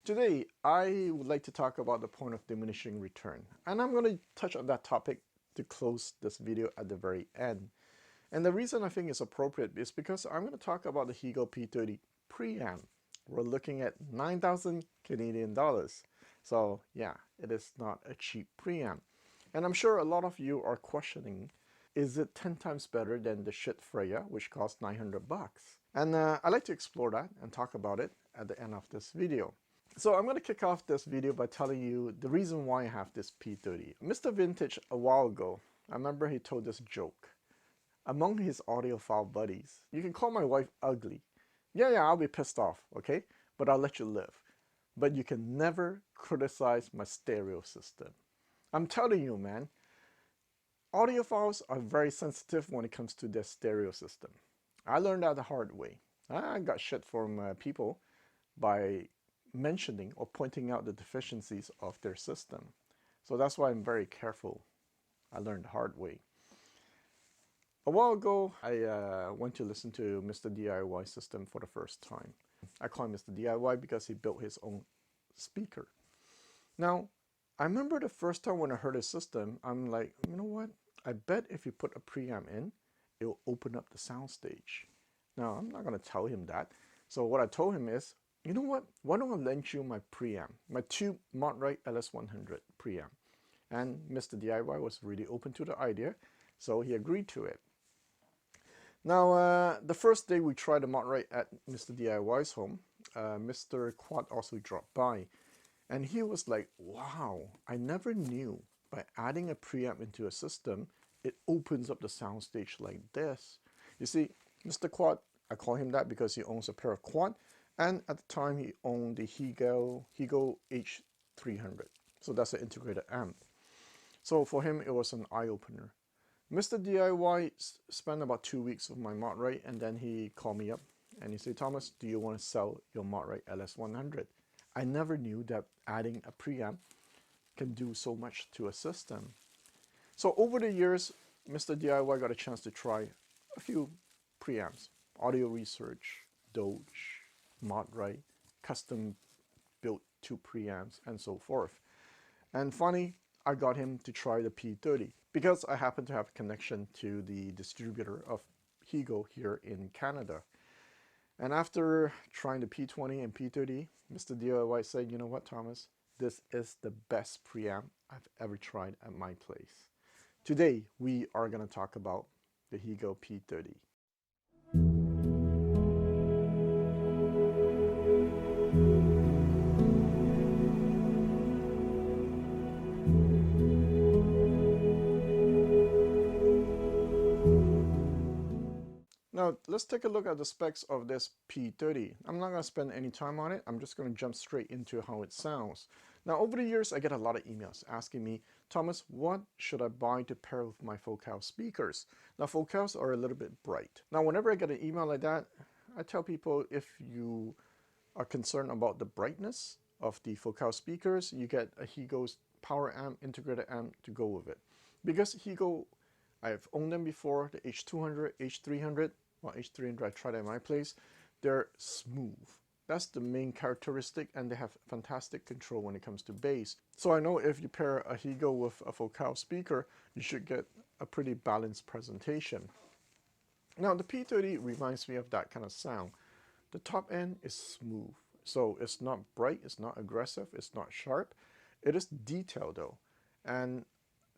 Today, I would like to talk about the point of diminishing return, and I'm going to touch on that topic to close this video at the very end. And the reason I think it's appropriate is because I'm going to talk about the Hegel P30 preamp. We're looking at 9,000 Canadian dollars. So yeah, it is not a cheap preamp. And I'm sure a lot of you are questioning, is it 10 times better than the shit Freya, which costs 900 bucks? And I'd like to explore that and talk about it at the end of this video. So I'm going to kick off this video by telling you the reason why I have this P30. Mr. Vintage, a while ago, I remember he told this joke. Among his audiophile buddies, you can call my wife ugly. Yeah, I'll be pissed off, okay? But I'll let you live. But you can never criticize my stereo system. I'm telling you, man, audiophiles are very sensitive when it comes to their stereo system. I learned that the hard way. I got shit from people by mentioning or pointing out the deficiencies of their system. So that's why I'm very careful. I learned the hard way. A while ago, I went to listen to Mr. DIY system for the first time. I call him Mr. DIY because he built his own speaker. Now, I remember the first time when I heard his system, I'm like, you know what? I bet if you put a preamp in, it'll open up the soundstage. Now, I'm not going to tell him that. So what I told him is, you know what? Why don't I lend you my preamp, my Tube Modrite LS100 preamp? And Mr. DIY was really open to the idea, so he agreed to it. Now, the first day we tried the Modrite at Mr. DIY's home, Mr. Quad also dropped by. And he was like, wow, I never knew by adding a preamp into a system, it opens up the soundstage like this. You see, Mr. Quad, I call him that because he owns a pair of quad, and at the time he owned the Hegel H30. So that's an integrated amp. So for him, it was an eye-opener. Mr. DIY spent about 2 weeks with my Modrite, and then he called me up and he said, Thomas, do you want to sell your Modrite LS100? I never knew that adding a preamp can do so much to a system. So over the years, Mr. DIY got a chance to try a few preamps, Audio Research, Doge, Modrite, custom built 2 preamps, and so forth. And finally, I got him to try the P30 because I happen to have a connection to the distributor of Hegel here in Canada. And after trying the P20 and P30, Mr. DIY said, you know what, Thomas, this is the best preamp I've ever tried at my place. Today, we are going to talk about the Hegel P30. Now, let's take a look at the specs of this P30. I'm not going to spend any time on it. I'm just going to jump straight into how it sounds. Now, over the years, I get a lot of emails asking me, Thomas, what should I buy to pair with my Focal speakers? Now, Focals are a little bit bright. Now, whenever I get an email like that, I tell people if you are concerned about the brightness of the Focal speakers, you get a Hegel's power amp, integrated amp to go with it. Because Hegel, I've owned them before, the H200, H300, well, H300 I tried at my place, they're smooth. That's the main characteristic, and they have fantastic control when it comes to bass. So I know if you pair a Hegel with a Focal speaker, you should get a pretty balanced presentation. Now the P30 reminds me of that kind of sound. The top end is smooth, so it's not bright, it's not aggressive, it's not sharp. It is detailed though, and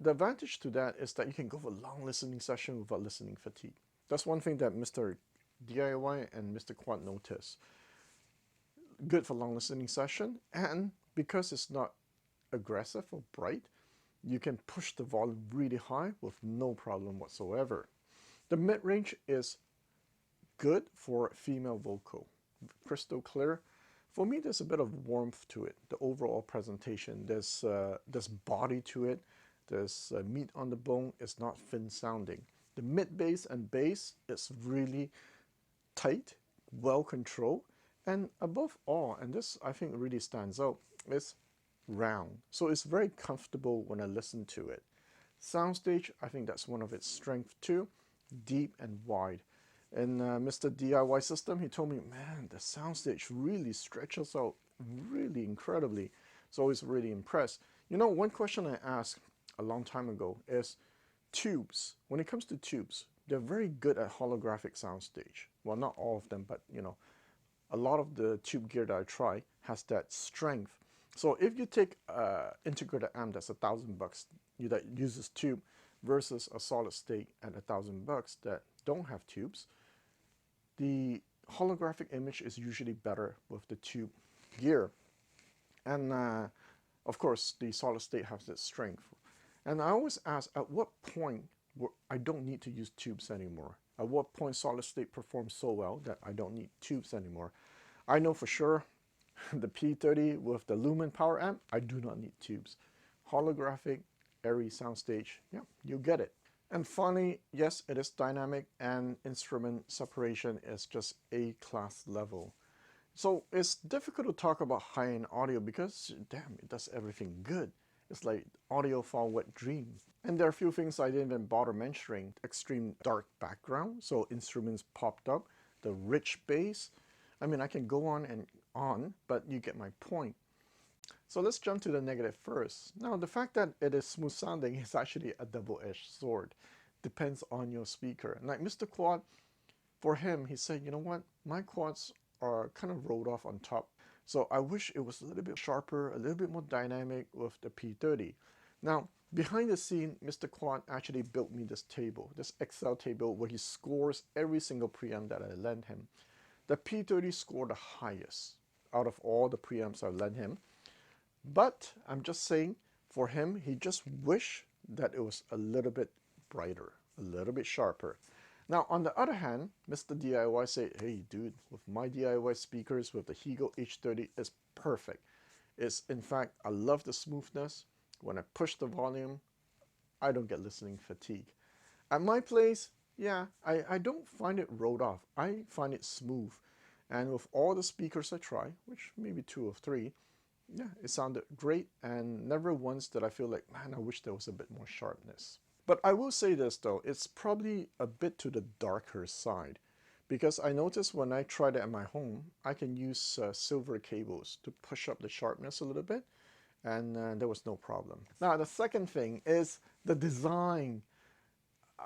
the advantage to that is that you can go for a long listening session without listening fatigue. That's one thing that Mr. DIY and Mr. Quad noticed. Good for long listening session, and because it's not aggressive or bright, you can push the volume really high with no problem whatsoever. The mid-range is good for female vocal. Crystal clear. For me, there's a bit of warmth to it. The overall presentation, there's body to it. There's meat on the bone. It's not thin sounding. The mid bass and bass is really tight, well controlled, and above all, and this I think really stands out, is round. So it's very comfortable when I listen to it. Soundstage, I think that's one of its strengths too, deep and wide. in Mr. DIY system, he told me, man, the soundstage really stretches out really incredibly. So I was really impressed. You know, one question I asked a long time ago is tubes. When it comes to tubes, they're very good at holographic soundstage. Well, not all of them, but you know, a lot of the tube gear that I try has that strength. So if you take an integrated amp that's $1,000 that uses tube versus a solid state at $1,000 that don't have tubes, the holographic image is usually better with the tube gear. And of course, the solid state has its strength. And I always ask, at what point I don't need to use tubes anymore? At what point solid state performs so well that I don't need tubes anymore? I know for sure the P30 with the Lumin Power amp, I do not need tubes. Holographic, airy soundstage, yeah, you get it. And finally, yes, it is dynamic and instrument separation is just A-class level. So it's difficult to talk about high-end audio because, damn, it does everything good. It's like audiophile wet dream. And there are a few things I didn't even bother mentioning. Extreme dark background, so instruments popped up, the rich bass. I mean, I can go on and on, but you get my point. So let's jump to the negative first. Now, the fact that it is smooth sounding is actually a double-edged sword. Depends on your speaker. Like Mr. Quad, for him, he said, you know what, my quads are kind of rolled off on top. So I wish it was a little bit sharper, a little bit more dynamic with the P30. Now, behind the scene, Mr. Quad actually built me this table, this Excel table where he scores every single preamp that I lend him. The P30 scored the highest out of all the preamps I lent him. But I'm just saying, for him, he just wished that it was a little bit brighter, a little bit sharper. Now, on the other hand, Mr. DIY said, hey, dude, with my DIY speakers with the Hegel H30, it's perfect. It's, in fact, I love the smoothness. When I push the volume, I don't get listening fatigue. At my place, yeah, I don't find it rolled off. I find it smooth. And with all the speakers I try, which maybe 2 or 3, yeah, it sounded great, and never once did I feel like, man, I wish there was a bit more sharpness. But I will say this though, it's probably a bit to the darker side, because I noticed when I tried it at my home, I can use silver cables to push up the sharpness a little bit, and there was no problem. Now the second thing is the design.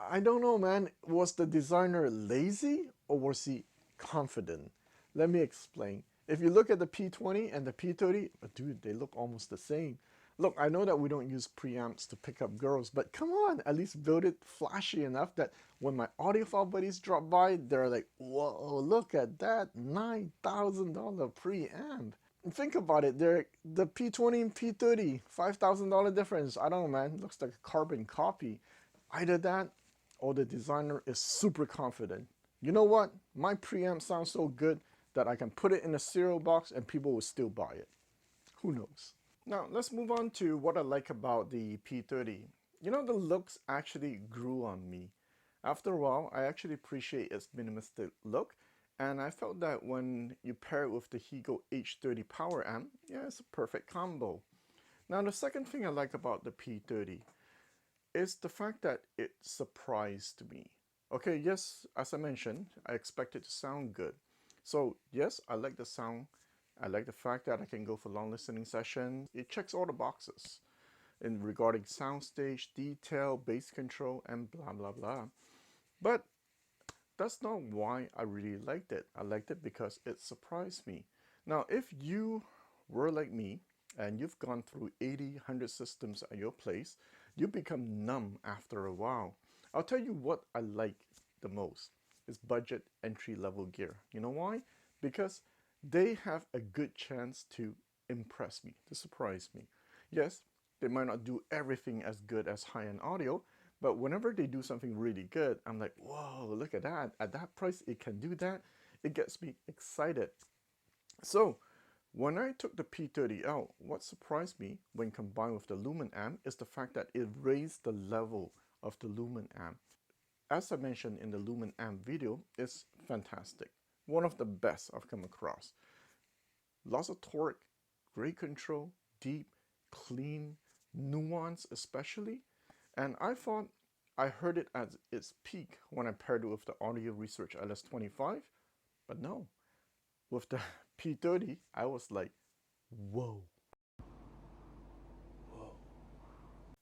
I don't know, man, was the designer lazy or was he confident? Let me explain. If you look at the P20 and the P30, dude, they look almost the same. Look, I know that we don't use preamps to pick up girls, but come on, at least build it flashy enough that when my audiophile buddies drop by, they're like, whoa, look at that $9,000 preamp. And think about it, the P20 and P30, $5,000 difference. I don't know, man, looks like a carbon copy. Either that or the designer is super confident. You know what? My preamp sounds so good that I can put it in a cereal box and people will still buy it. Who knows? Now, let's move on to what I like about the P30. You know, the looks actually grew on me. After a while, I actually appreciate its minimalistic look, and I felt that when you pair it with the Hegel H30 power amp, yeah, it's a perfect combo. Now, the second thing I like about the P30 is the fact that it surprised me. Okay, yes, as I mentioned, I expect it to sound good. So yes, I like the sound. I like the fact that I can go for long listening sessions. It checks all the boxes in regarding soundstage, detail, bass control, and blah, blah, blah. But that's not why I really liked it. I liked it because it surprised me. Now, if you were like me and you've gone through 80, 100 systems at your place, you become numb after a while. I'll tell you what I like the most. Is budget entry-level gear. You know why? Because they have a good chance to impress me, to surprise me. Yes, they might not do everything as good as high-end audio, but whenever they do something really good, I'm like, whoa, look at that. At that price, it can do that. It gets me excited. So when I took the P30 out, what surprised me when combined with the Lumin amp is the fact that it raised the level of the Lumin amp. As I mentioned in the Lumin amp video, it's fantastic. One of the best I've come across. Lots of torque, great control, deep, clean, nuance especially. And I thought I heard it at its peak when I paired it with the Audio Research LS25, but no, with the P30, I was like, whoa.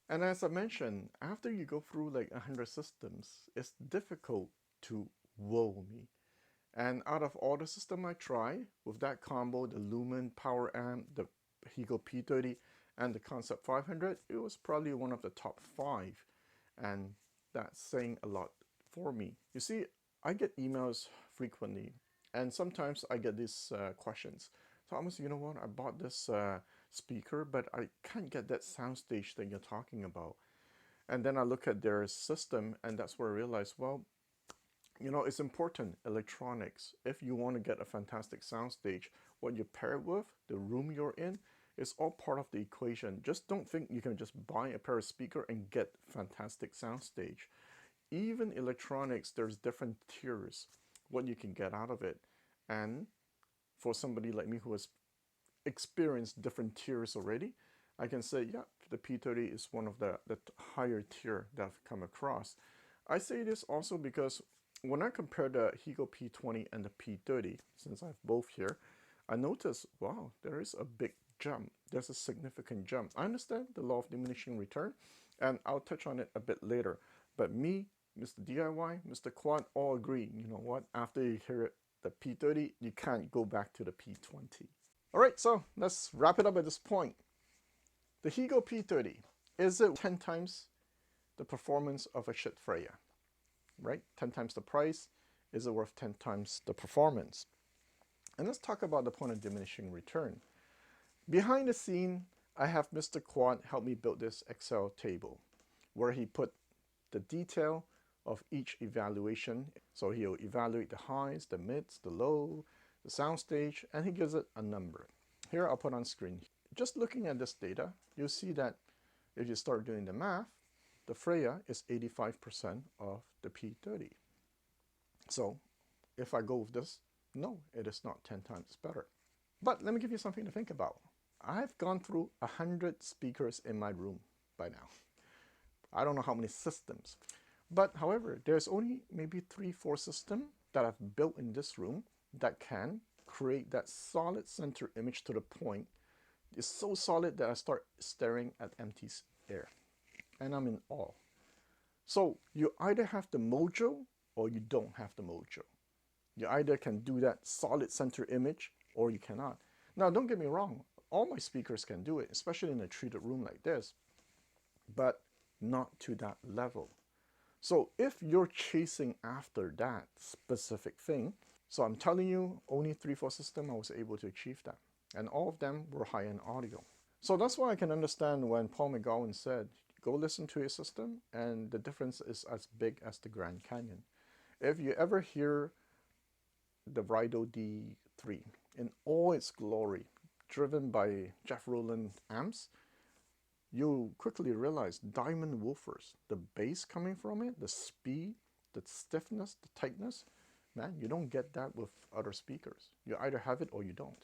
And as I mentioned, after you go through like 100 systems, it's difficult to whoa me. And out of all the systems I tried, with that combo, the Lumin Power amp, the Hegel P30, and the Concept 500, it was probably one of the top 5. And that's saying a lot for me. You see, I get emails frequently, and sometimes I get these questions. Thomas, you know what? I bought this speaker, but I can't get that soundstage that you're talking about. And then I look at their system, and that's where I realize, well, you know, it's important, electronics. If you want to get a fantastic soundstage, what you pair it with, the room you're in, is all part of the equation. Just don't think you can just buy a pair of speakers and get fantastic soundstage. Even electronics, there's different tiers, what you can get out of it. And for somebody like me who has experienced different tiers already, I can say, yeah, the P30 is one of the higher tier that I've come across. I say this also because when I compare the Hegel P20 and the P30, since I have both here, I notice, wow, there is a big jump. There's a significant jump. I understand the law of diminishing return, and I'll touch on it a bit later. But me, Mr. DIY, Mr. Quad, all agree, you know what, after you hear it, the P30, you can't go back to the P20. All right, so let's wrap it up at this point. The Hegel P30, is it 10 times the performance of a shit Freya? Right? 10 times the price, is it worth 10 times the performance? And let's talk about the point of diminishing return. Behind the scene, I have Mr. Quad help me build this Excel table where he put the detail of each evaluation. So he'll evaluate the highs, the mids, the low, the soundstage, and he gives it a number. Here I'll put on screen. Just looking at this data, you'll see that if you start doing the math, the Freya is 85% of the P30. So if I go with this, no, it is not 10 times better. But let me give you something to think about. I've gone through 100 speakers in my room by now. I don't know how many systems. But however, there's only maybe 3-4 systems that I've built in this room that can create that solid center image to the point. It's so solid that I start staring at empty air. And I'm in awe. So you either have the mojo or you don't have the mojo. You either can do that solid center image or you cannot. Now don't get me wrong, all my speakers can do it, especially in a treated room like this, but not to that level. So if you're chasing after that specific thing, so I'm telling you, only 3-4 systems I was able to achieve that. And all of them were high-end audio. So that's why I can understand when Paul McGowan said, go listen to a system and the difference is as big as the Grand Canyon. If you ever hear the Rido D3 in all its glory, driven by Jeff Rowland amps, you quickly realize diamond woofers, the bass coming from it, the speed, the stiffness, the tightness, man, you don't get that with other speakers. You either have it or you don't.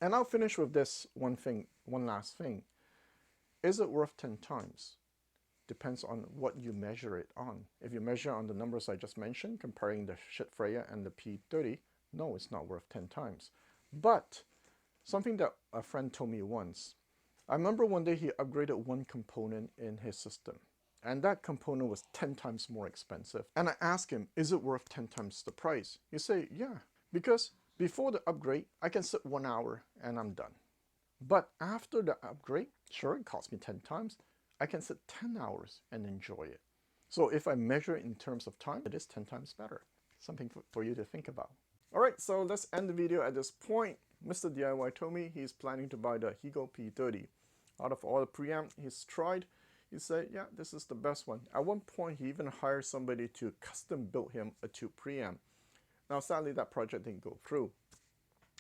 And I'll finish with this one last thing. Is it worth 10 times? Depends on what you measure it on. If you measure on the numbers I just mentioned, comparing the shit Freya and the P30, no, it's not worth 10 times. But something that a friend told me once, I remember one day he upgraded one component in his system, and that component was 10 times more expensive. And I asked him, is it worth 10 times the price? He said, yeah, because before the upgrade, I can sit 1 hour and I'm done. But after the upgrade, sure, it cost me 10 times. I can sit 10 hours and enjoy it. So if I measure it in terms of time, it is 10 times better. Something for you to think about. All right, so let's end the video at this point. Mr. DIY told me he's planning to buy the Hegel P30. Out of all the preamp he's tried, he said, yeah, this is the best one. At one point, he even hired somebody to custom build him a tube preamp. Now, sadly, that project didn't go through.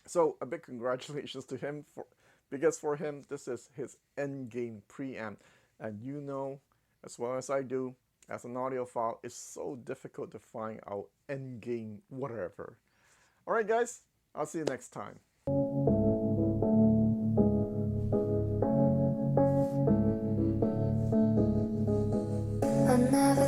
So a big congratulations to him, because for him, this is his end game preamp. And you know, as well as I do, as an audiophile, it's so difficult to find out end game whatever. All right, guys, I'll see you next time. never